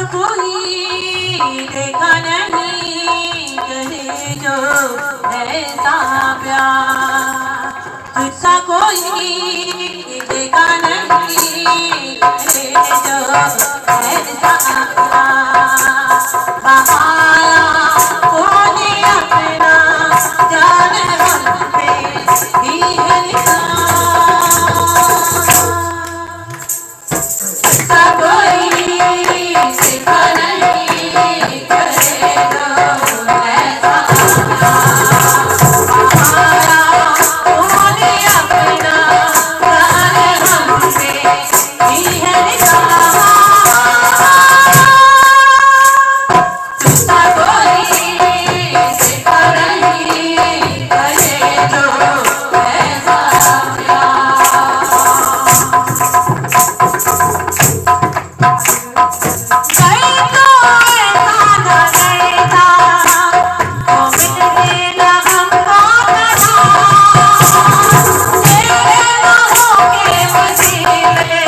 कोई देखा नहीं कहे जो ऐसा प्यार, तुझसा कोई देखा नहीं कहे जो ऐसा प्यार। बहाया कोई अपना जाने मन पे ही है निशान, तुझसा कोई देखा नहीं कहे जो ऐसा प्यार। बहाया कोई अपना जाने मन पे ही है निशान, तुझसा कोई देखा नहीं कहे जो ऐसा प्यार। गए तो ऐसा न गए था, वो मिलने न हमको कहा, तेरे बाहों के वसीले